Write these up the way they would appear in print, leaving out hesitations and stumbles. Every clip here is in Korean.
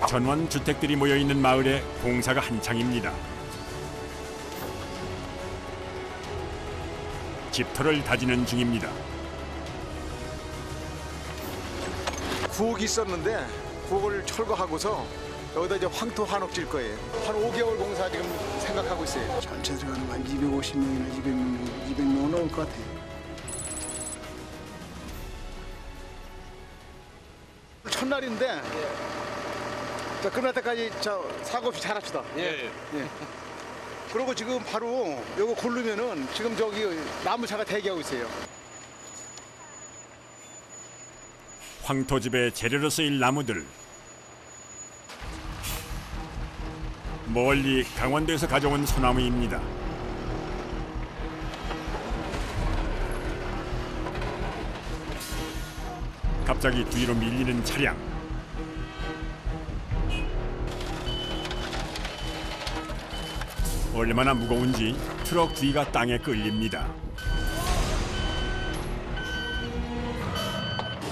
전원 주택들이 모여있는 마을에 공사가 한창입니다. 집터를 다지는 중입니다. 구옥이 있었는데 구옥을 철거하고서 여기다 이제 황토 한옥 질 거예요. 한 5개월 공사 지금 생각하고 있어요. 전체 들어가는 한 250명이나 200명 넘을 것 같아요. 첫날인데 자, 끝날 때까지 사고 없이 잘합시다. 예. 그리고 지금 바로 요거 고르면은 지금 저기 나무차가 대기하고 있어요. 황토집의 재료로 쓰일 나무들. 멀리 강원도에서 가져온 소나무입니다. 갑자기 뒤로 밀리는 차량. 얼마나 무거운지 트럭 뒤가 땅에 끌립니다.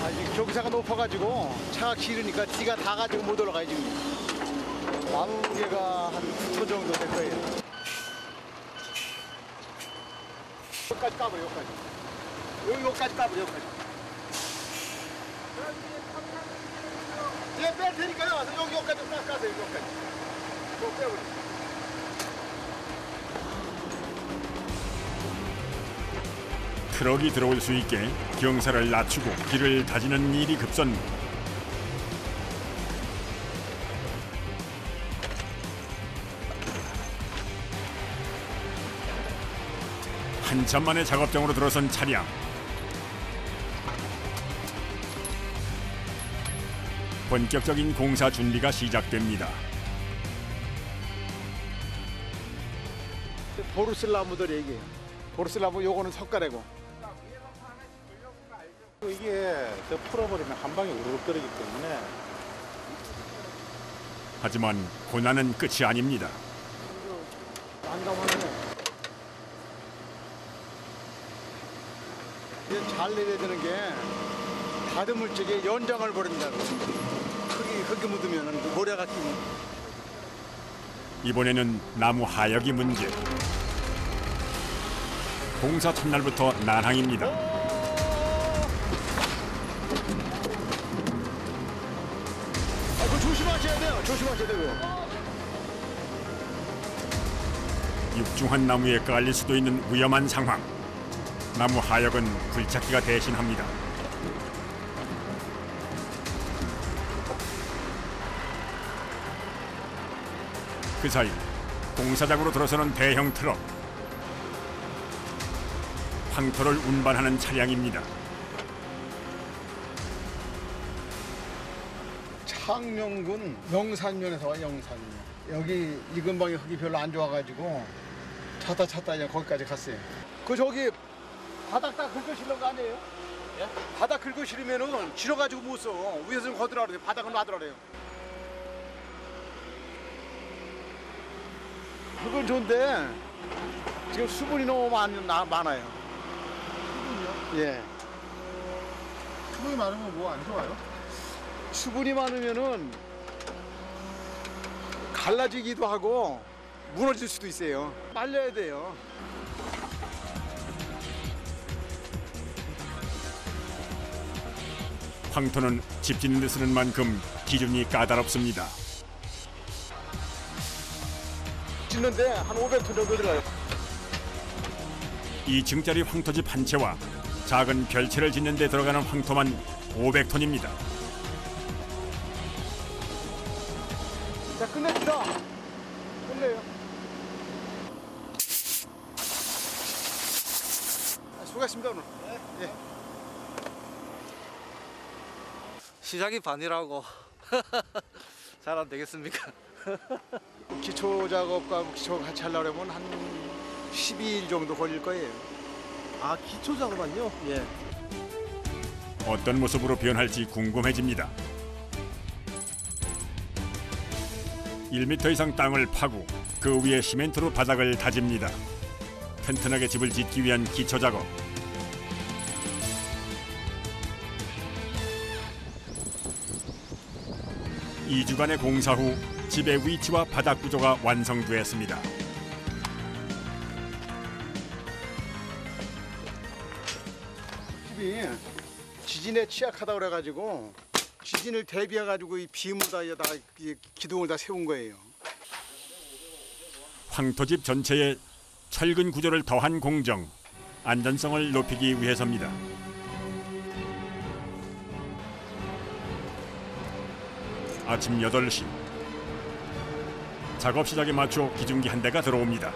이 경사가 높아가지고 차가 길으니까 뒤가 다 가지고 못 올라가요 지금. 나무 무게가 한 9톤 정도 될 거예요. 여기까지 까봐요, 여기까지. 여기까지 까봐요, 여기까지. 예, 뺄 테니까요. 와서 여기까지 딱 까세요, 여기까지. 이거 빼버려. 트럭이 들어올 수 있게 경사를 낮추고 길을 다지는 일이 급선. 한참 만에 작업장으로 들어선 차량. 본격적인 공사 준비가 시작됩니다. 보르슬나무들 얘기해요. 보르슬나무 요거는 석가래고. 이게 더 풀어버리면 한 방에 우르르 끓이기 때문에. 하지만 고난은 끝이 아닙니다. 잘 내려야 되는 게 다듬을 적에 연장을 벌인다고. 흙이 묻으면 모래가 끼고. 이번에는 나무 하역이 문제. 공사 첫날부터 난항입니다. 그거 조심하셔야 돼요. 조심하셔야 되고요. 육중한 나무에 깔릴 수도 있는 위험한 상황. 나무 하역은 굴착기가 대신합니다. 그 사이 공사장으로 들어서는 대형 트럭. 황토를 운반하는 차량입니다. 창녕군 영산면에서 와, 영산면. 여기 이 근방에 흙이 별로 안 좋아가지고 찾다 그냥 거기까지 갔어요. 그 저기 바닥 다 긁으시는 거 아니에요? 예? 바닥 긁으시면은 길어가지고 못 써. 위에서 좀 거들라 그래요. 바닥은 놔두라 그래요. 그건 좋은데 지금 수분이 너무 많아요. 수분이요? 예. 수분이 많으면 뭐 안 좋아요? 수분이 많으면은 갈라지기도 하고 무너질 수도 있어요. 말려야 돼요. 황토는 집 짓는 데 쓰는 만큼 기준이 까다롭습니다. 짓는데 한 500톤 정도 들어가요. 2층짜리 황토집 한 채와 작은 별채를 짓는 데 들어가는 황토만 500톤입니다. 자, 끝냅시다. 끝내요. 수고하셨습니다, 오늘. 예. 시작이 반이라고 잘 안 되겠습니까? 기초 작업과 기초 같이 하려고 하면 한 12일 정도 걸릴 거예요. 아, 기초 작업만요? 예. 어떤 모습으로 변할지 궁금해집니다. 1m 이상 땅을 파고 그 위에 시멘트로 바닥을 다집니다. 튼튼하게 집을 짓기 위한 기초 작업. 2주간의 공사 후 집의 위치와 바닥 구조가 완성되었습니다. 집이 지진에 취약하다고 그래가지고 지진을 대비해가지고 이 비무다 기둥을 다 세운 거예요. 황토집 전체에 철근 구조를 더한 공정, 안전성을 높이기 위해서입니다. 아침 8시. 작업 시작에 맞춰 기중기 한 대가 들어옵니다.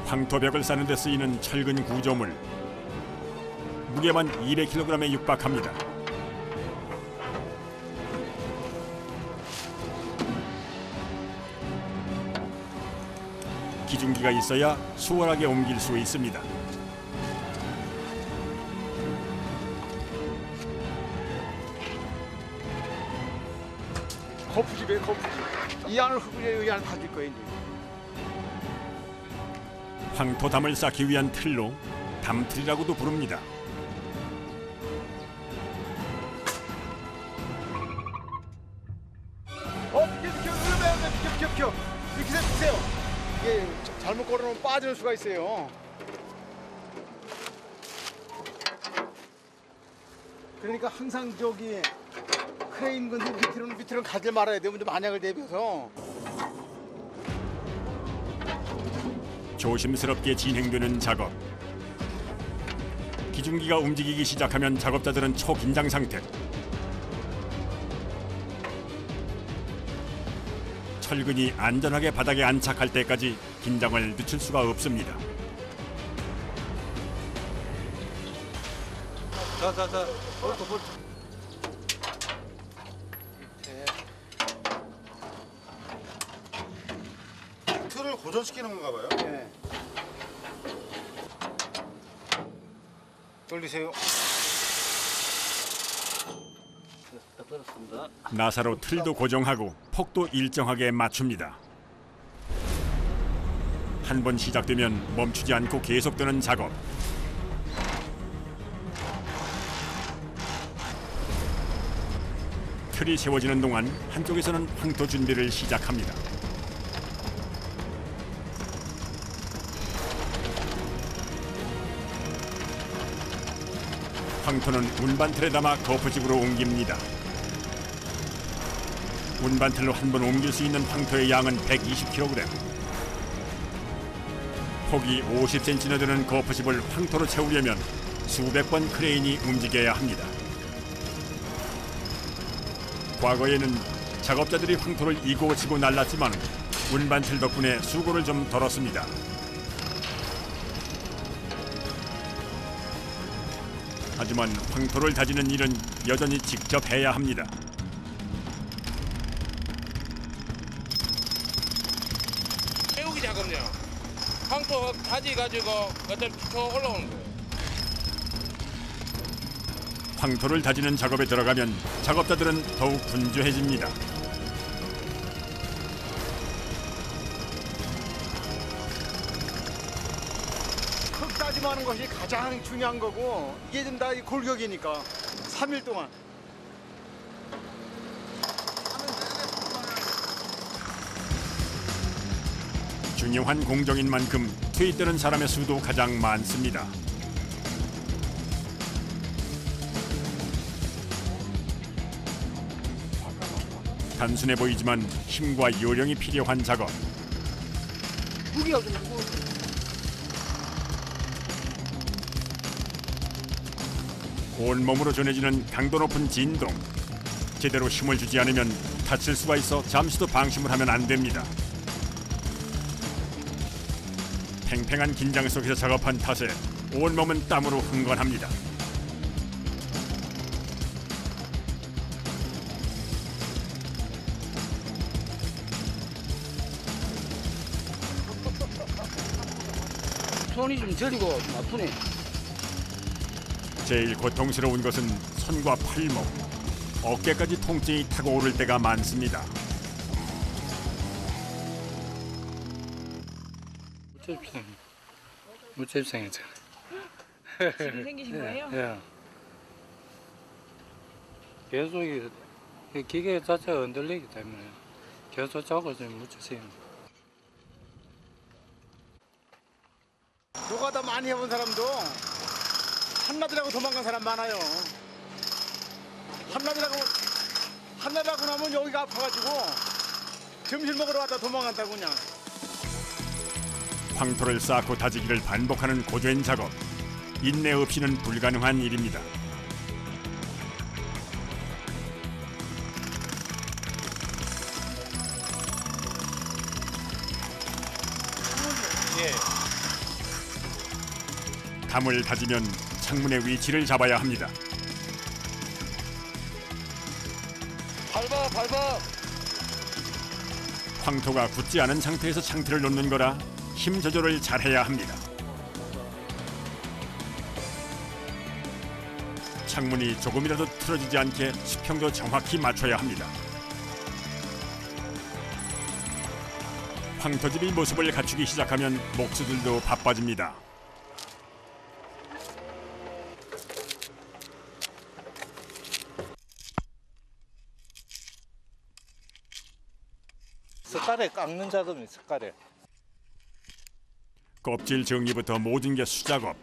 황토벽을 싸는 데 쓰이는 철근 구조물. 무게만 200kg에 육박합니다. 기중기가 있어야 수월하게 옮길 수 있습니다. 거푸집이에요, 거푸집. 이 안을 흙을 이 안을 다질 거예요, 이제. 황토담을 쌓기 위한 틀로 담틀이라고도 부릅니다. 비켜. 이렇게 해주세요. 이게 잘못 걸어놓으면 빠지는 수가 있어요. 그러니까 항상 저기 크레인 건데 밑으로는 가지 말아야 돼요. 먼저 만약을 대비해서. 조심스럽게 진행되는 작업. 기중기가 움직이기 시작하면 작업자들은 초긴장 상태. 철근이 안전하게 바닥에 안착할 때까지 긴장을 늦출 수가 없습니다. 자, 볼트. 틀을 고정시키는 건가 봐요. 네. 돌리세요. 나사로 틀도 고정하고 폭도 일정하게 맞춥니다. 한 번 시작되면 멈추지 않고 계속되는 작업. 틀이 세워지는 동안 한쪽에서는 황토 준비를 시작합니다. 황토는 운반틀에 담아 거푸집으로 옮깁니다. 운반틀로 한 번 옮길 수 있는 황토의 양은 120kg. 폭이 50cm나 되는 거푸집을 황토로 채우려면 수백 번 크레인이 움직여야 합니다. 과거에는 작업자들이 황토를 이고 지고 날랐지만 운반틀 덕분에 수고를 좀 덜었습니다. 하지만 황토를 다지는 일은 여전히 직접 해야 합니다. 세우기 작업요. 황토 다지가지고 어차피 더 올라오는 거예요. 황토를 다지는 작업에 들어가면 작업자들은 더욱 분주해집니다. 흙 다짐하는 것이 가장 중요한 거고 이게 좀 다 골격이니까 3일 동안. 중요한 공정인 만큼 투입되는 사람의 수도 가장 많습니다. 단순해 보이지만 힘과 요령이 필요한 작업. 무게가 좀 무거워. 온몸으로 전해지는 강도 높은 진동. 제대로 힘을 주지 않으면 다칠 수가 있어 잠시도 방심을 하면 안 됩니다. 팽팽한 긴장 속에서 작업한 탓에 온몸은 땀으로 흥건합니다. 손이 좀 저리고 좀 아프네. 제일 고통스러운 것은 손과 팔목, 어깨까지 통증이 타고 오를 때가 많습니다. 무죄입상이죠. 지금 생기신 거예요? 예. 계속 이 기계 자체가 흔들리기 때문에 계속 작업을 좀 묻히세요. 노가다 많이 해본 사람도 한마디라고 도망간 사람 많아요. 한마디라고 나면 여기가 아파가지고 점심 먹으러 왔다 도망간다고 그냥. 황토를 쌓고 다지기를 반복하는 고된 작업. 인내 없이는 불가능한 일입니다. 예. 담을 다지면 창문의 위치를 잡아야 합니다. 밟아. 황토가 굳지 않은 상태에서 창틀을 놓는 거라 힘 조절을 잘해야 합니다. 창문이 조금이라도 틀어지지 않게 수평도 정확히 맞춰야 합니다. 황토집이 모습을 갖추기 시작하면 목수들도 바빠집니다. 숟가락에 깎는 작업이 숟가락에. 껍질 정리부터 모든 게 수작업.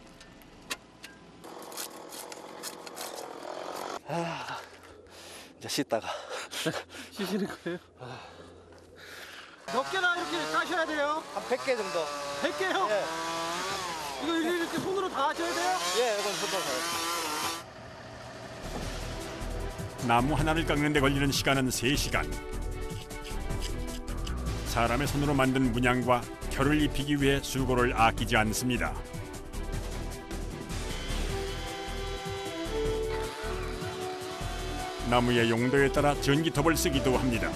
이제 씻다가. 쉬시는 거예요? 몇 개나 이렇게 까셔야 돼요? 한 100개 정도. 100개요? 예. 이거 이렇게 손으로 다 하셔야 돼요? 예, 이건 손으로 가요. 나무 하나를 깎는 데 걸리는 시간은 3시간. 사람의 손으로 만든 문양과 결을 입히기 위해 수고를 아끼지 않습니다. 나무의 용도에 따라 전기톱을 쓰기도 합니다.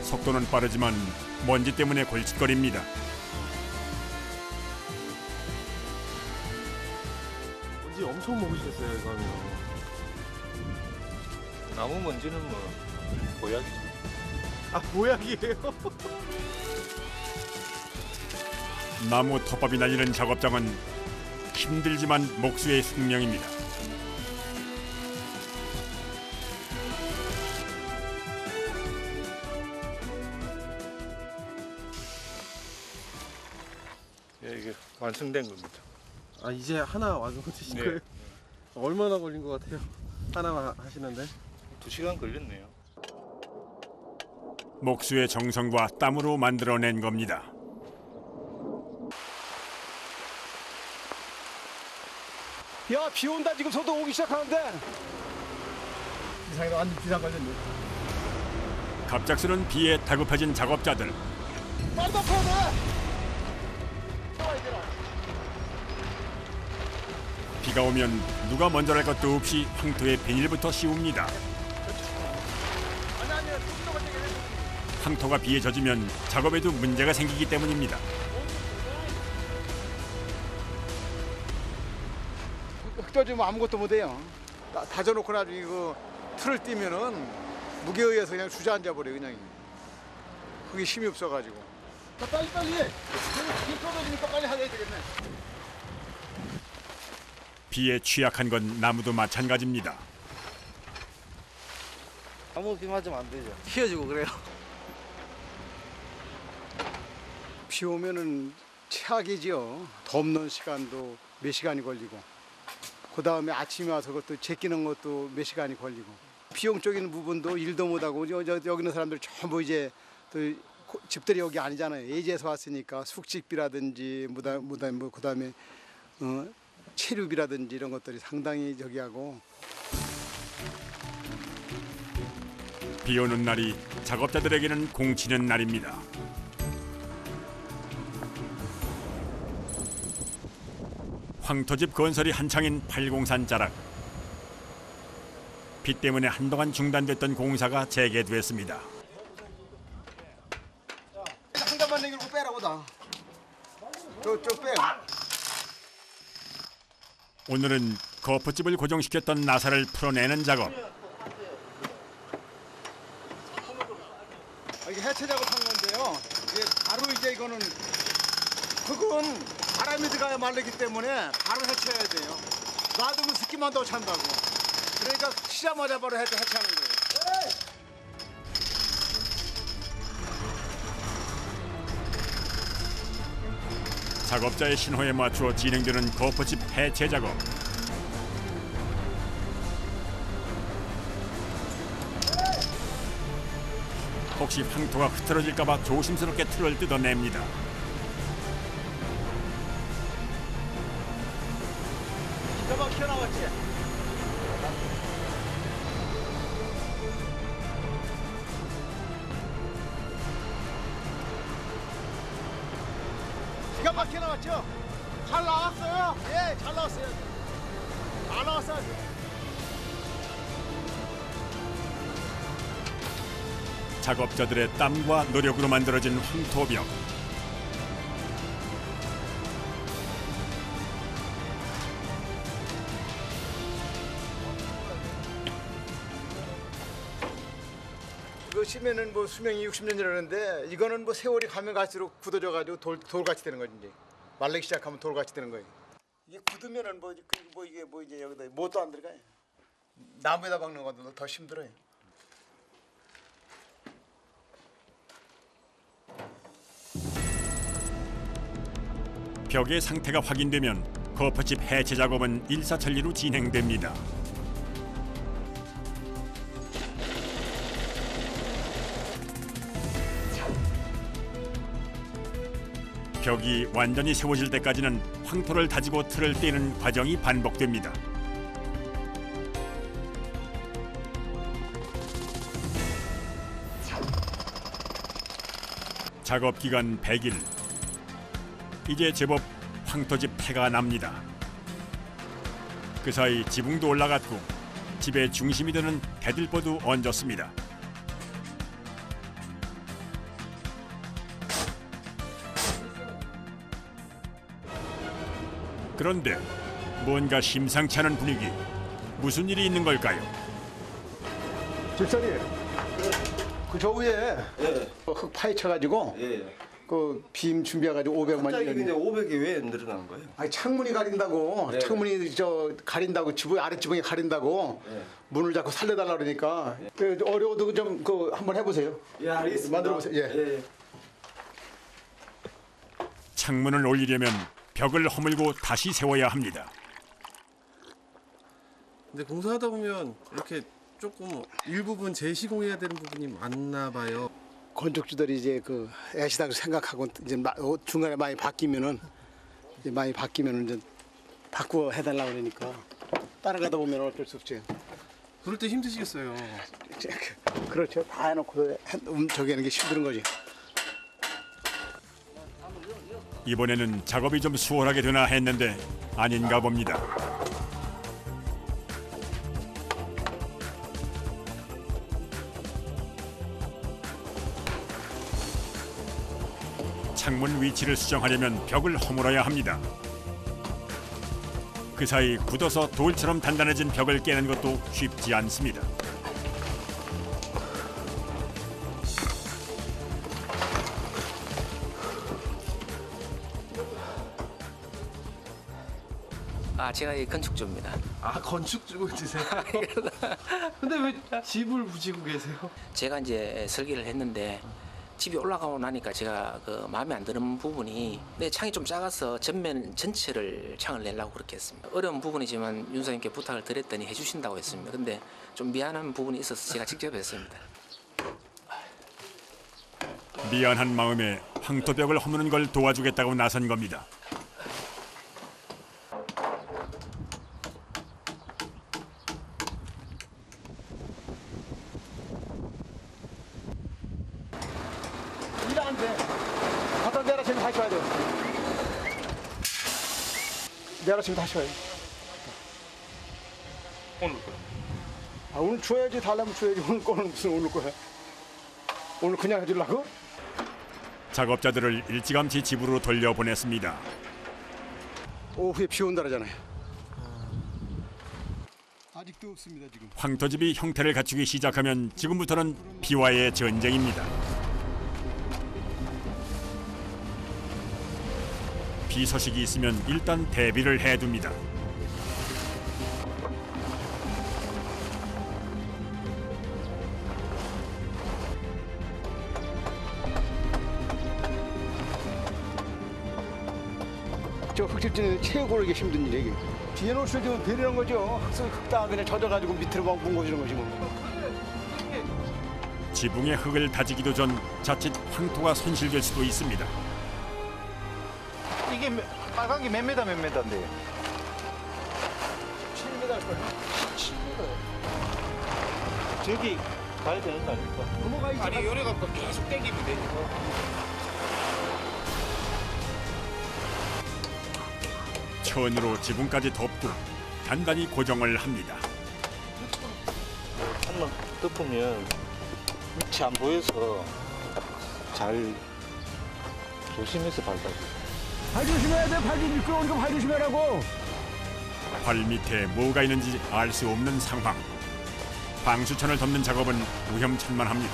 속도는 빠르지만 먼지 때문에 골칫거립니다. 먼지 엄청 먹으시겠어요, 이거 하면. 나무 먼지는 뭐 보약이죠. 아, 보약이에요? 나무 톱밥이 날리는 작업장은 힘들지만 목수의 숙명입니다. 예, 이게 완성된 겁니다. 아, 이제 하나 완성되신 네. 거예요? 얼마나 걸린 것 같아요? 하나만 하시는데? 2시간 걸렸네요. 목수의 정성과 땀으로 만들어낸 겁니다. 야, 비 온다. 지금 소도 오기 시작하는데. 이상하게 완전 비상 걸렸네. 갑작스런 비에 다급해진 작업자들. 빨리 덮어야 돼. 비가 오면 누가 먼저랄 것도 없이 황토에 비닐부터 씌웁니다. 황토가 비에 젖으면 작업에도 문제가 생기기 때문입니다. 흙 아무것도 못해요. 다져놓고 나중에 이거 틀을 띄면은 무게에 의해서 그냥 주저앉아 버려 그냥. 그게 힘이 없어가지고. 빨리. 비 떨어지니까 빨리 하셔야 되겠네. 비에 취약한 건 나무도 마찬가지입니다. 아무 비 맞으면 안 되죠. 휘어지고 그래요. 비 오면은 최악이지요. 덥는 시간도 몇 시간이 걸리고, 그 다음에 아침에 와서 그것도 제끼는 것도 몇 시간이 걸리고, 비용적인 부분도 일도 못하고, 여기 있는 사람들 전부 이제 또 집들이 여기 아니잖아요. 예지에서 왔으니까 숙직비라든지 그다음에 체류비라든지 이런 것들이 상당히 저기 하고. 비 오는 날이 작업자들에게는 공치는 날입니다. 황토집 건설이 한창인 팔공산 자락. 비 때문에 한동안 중단됐던 공사가 재개됐습니다. 한 잔만 내기로 빼라보다. 저 빼. 오늘은 거푸집을 고정시켰던 나사를 풀어내는 작업. 이게 해체 작업한 건데요. 이게 바로 이제 돼 이거는. 그건 바람이 들어가야 말리기 때문에 바로 해쳐야 돼요. 놔두면 습기만 더 찬다고. 그러니까 치자마자 바로 해체하는 거예요. 작업자의 신호에 맞추어 진행되는 거푸집 해체 작업. 혹시 황토가 흐트러질까봐 조심스럽게 틀을 뜯어냅니다. 기가 막혀 나왔지? 기가 막혀 나왔죠? 잘 나왔어요? 예, 잘 나왔어요. 잘 나왔어요. 작업자들의 땀과 노력으로 만들어진 황토벽. 이거 심에는 뭐 수명이 60년이라는데 이거는 뭐 세월이 가면 갈수록 굳어져가지고 돌같이 되는 거지 이제. 말리기 시작하면 돌같이 되는 거예요. 이게 굳으면은 이게 이제 여기다 못도 안 들어가요. 나무에다 박는 것도 더 힘들어요. 벽의 상태가 확인되면 거푸집 해체 작업은 일사천리로 진행됩니다. 벽이 완전히 세워질 때까지는 황토를 다지고 틀을 떼는 과정이 반복됩니다. 작업 기간 100일. 이제 제법 황토집 태가 납니다. 그 사이 지붕도 올라갔고 집의 중심이 되는 대들보도 얹었습니다. 그런데 뭔가 심상치 않은 분위기. 무슨 일이 있는 걸까요? 집사님, 그 저 위에 흙 파헤쳐가지고 그 빔 준비해가지고 500만 갑자기 근데 500이 왜 늘어난 거예요? 아니 창문이 가린다고 네. 창문이 저 가린다고 지붕 아랫지붕이 가린다고 네. 문을 자꾸 살려달라 그러니까 그 어려워도 좀 그 한번 해보세요. 예, 알겠습니다. 만들어 보세요. 예. 창문을 올리려면 벽을 허물고 다시 세워야 합니다. 근데 공사하다 보면 이렇게 조금 일부분 재시공해야 되는 부분이 많나 봐요. 건축주들이 이제 그 애시다고 생각하고 이제 중간에 많이 바뀌면은 이제 바꾸어 해달라 그러니까 따라가다 보면 어쩔 수 없지. 그럴 때 힘드시겠어요. 그렇죠. 다 해놓고 저기 하는 게 힘든 거지. 이번에는 작업이 좀 수월하게 되나 했는데 아닌가 봅니다. 창문 위치를 수정하려면 벽을 허물어야 합니다. 그 사이 굳어서 돌처럼 단단해진 벽을 깨는 것도 쉽지 않습니다. 제가 이 건축주입니다. 아, 건축주세요? 근데 왜 집을 부시고 계세요? 제가 이제 설계를 했는데 집이 올라가고 나니까 제가 그 마음에 안 드는 부분이 내 창이 좀 작아서 전면 전체를 창을 내려고 그렇게 했습니다. 어려운 부분이지만 윤사님께 부탁을 드렸더니 해주신다고 했습니다. 근데 좀 미안한 부분이 있어서 제가 직접 했습니다. 미안한 마음에 황토벽을 허무는 걸 도와주겠다고 나선 겁니다. 일 안 돼. 갖다 내려치면 다시 와야 돼. 내려치면 다시 와요. 오늘 거. 오늘 줘야지. 달라면 줘야지. 오늘 거는 무슨 오늘 거야. 오늘 그냥 해주려고? 작업자들을 일찌감치 집으로 돌려보냈습니다. 오후에 비 온다 그러잖아요. 아직도 없습니다 지금. 황토집이 형태를 갖추기 시작하면 지금부터는 비와의 전쟁입니다. 비 소식이 있으면 일단 대비를 해둡니다. 저 흙질진에 최고로 이게 힘든 일이에요. 이게. 비에 놓으면 좀 베리는 거죠. 흙다 그냥 젖어가지고 밑으로 막 뭉거지는 거지 뭐. 지붕의 흙을 다지기도 전 자칫 황토가 손실될 수도 있습니다. 이게 빨간 게 몇 메다 몇 메다인데요? 7m 거예요. 7m. 저기 가야 되는 거 아닙니까? 넘어가야지. 아니 요래 갖고 계속 땡기면 되지. 천으로 지붕까지 덮고 단단히 고정을 합니다. 한번 덮으면 밑이 안 보여서 잘 조심해서 밟아야 발 조심해야 돼. 발 좀 미끄러우니까 발 조심하라고. 발 밑에 뭐가 있는지 알 수 없는 상황. 방수천을 덮는 작업은 위험천만합니다.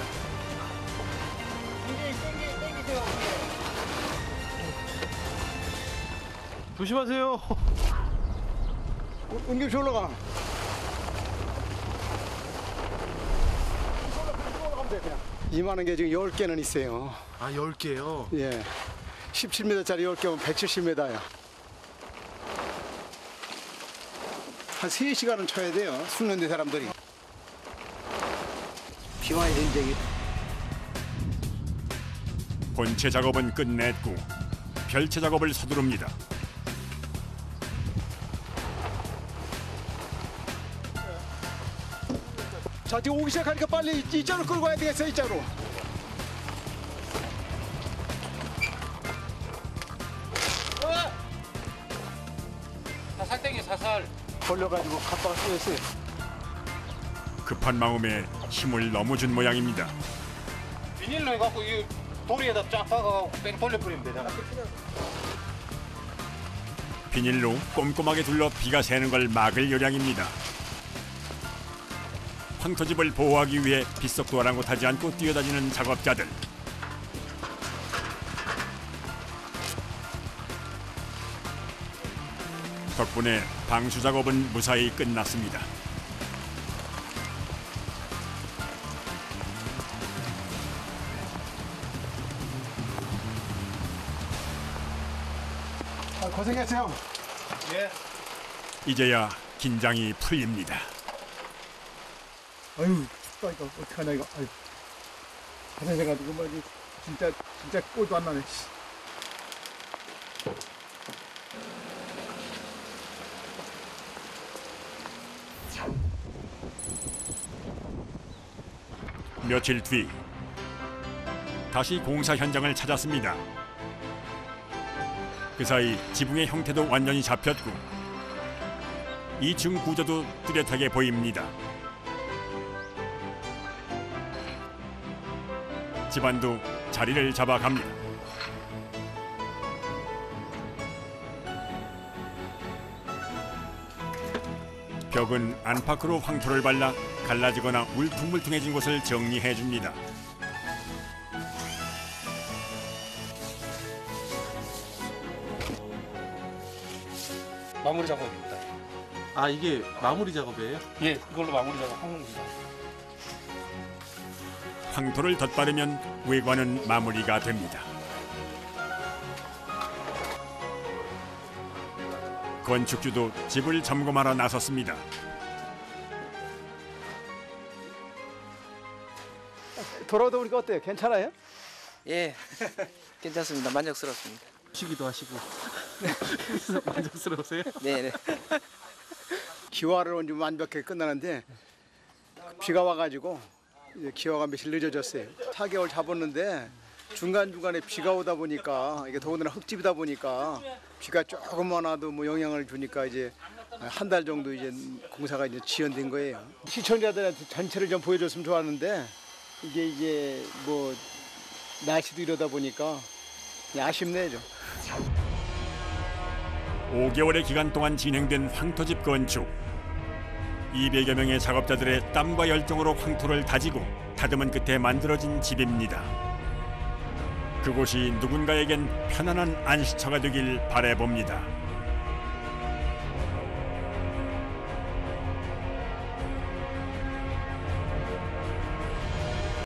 조심하세요. 은규 씨 올라가. 이만한 게 지금 10개는 있어요. 아 10개요? 예. 17m짜리 10개면 170m야. 한 3시간은 쳐야 돼요. 숙련된 사람들이. 비와의 전쟁이. 본체 작업은 끝냈고 별체 작업을 서두릅니다. 자, 지금 오기 시작하니까 빨리 이쪽으로 끌고 가야 되겠어, 이쪽으로. 사살 땡기 사살. 걸려가지고 갑바가 쏘였어요. 급한 마음에 힘을 너무 준 모양입니다. 비닐로 해갖고 이 도리에다 쫙 박아갖고 뺑 돌려버리면 되잖아. 비닐로 꼼꼼하게 둘러 비가 새는 걸 막을 요량입니다. 황토집을 보호하기 위해 빗속도 아랑곳하지 않고 뛰어다니는 작업자들. 덕분에 방수 작업은 무사히 끝났습니다. 아, 고생했어요. 예. 이제야 긴장이 풀립니다. 아유, 춥다 이거 어떡하나 이거. 아유. 화장실 가지고 뭐지 진짜 꼴도 안 나네. 며칠 뒤 다시 공사 현장을 찾았습니다. 그 사이 지붕의 형태도 완전히 잡혔고 2층 구조도 뚜렷하게 보입니다. 집안도 자리를 잡아갑니다. 벽은 안팎으로 황토를 발라 갈라지거나 울퉁불퉁해진 곳을 정리해줍니다. 마무리 작업입니다. 아 이게 마무리 작업이에요? 예, 그걸로 마무리 작업하는 겁니다. 황토를 덧바르면 외관은 마무리가 됩니다. 건축주도 집을 점검하러 나섰습니다. 돌아오다 보니까 어때요? 괜찮아요? 예, 괜찮습니다. 만족스럽습니다. 쉬기도 하시고 만족스러우세요? 네. 기와를 좀 완벽하게 끝나는데 비가 와가지고 이제 기와가 며칠 늦어졌어요. 4개월 잡았는데 중간중간에 비가 오다 보니까 이게 더군다나 흙집이다 보니까 비가 조금만 와도 뭐 영향을 주니까 이제 한 달 정도 이제 공사가 이제 지연된 거예요. 시청자들한테 전체를 좀 보여줬으면 좋았는데 이게 뭐 날씨도 이러다 보니까 아쉽네요 좀. 5개월의 기간 동안 진행된 황토집 건축. 200여 명의 작업자들의 땀과 열정으로 황토를 다지고 다듬은 끝에 만들어진 집입니다. 그곳이 누군가에겐 편안한 안식처가 되길 바라봅니다.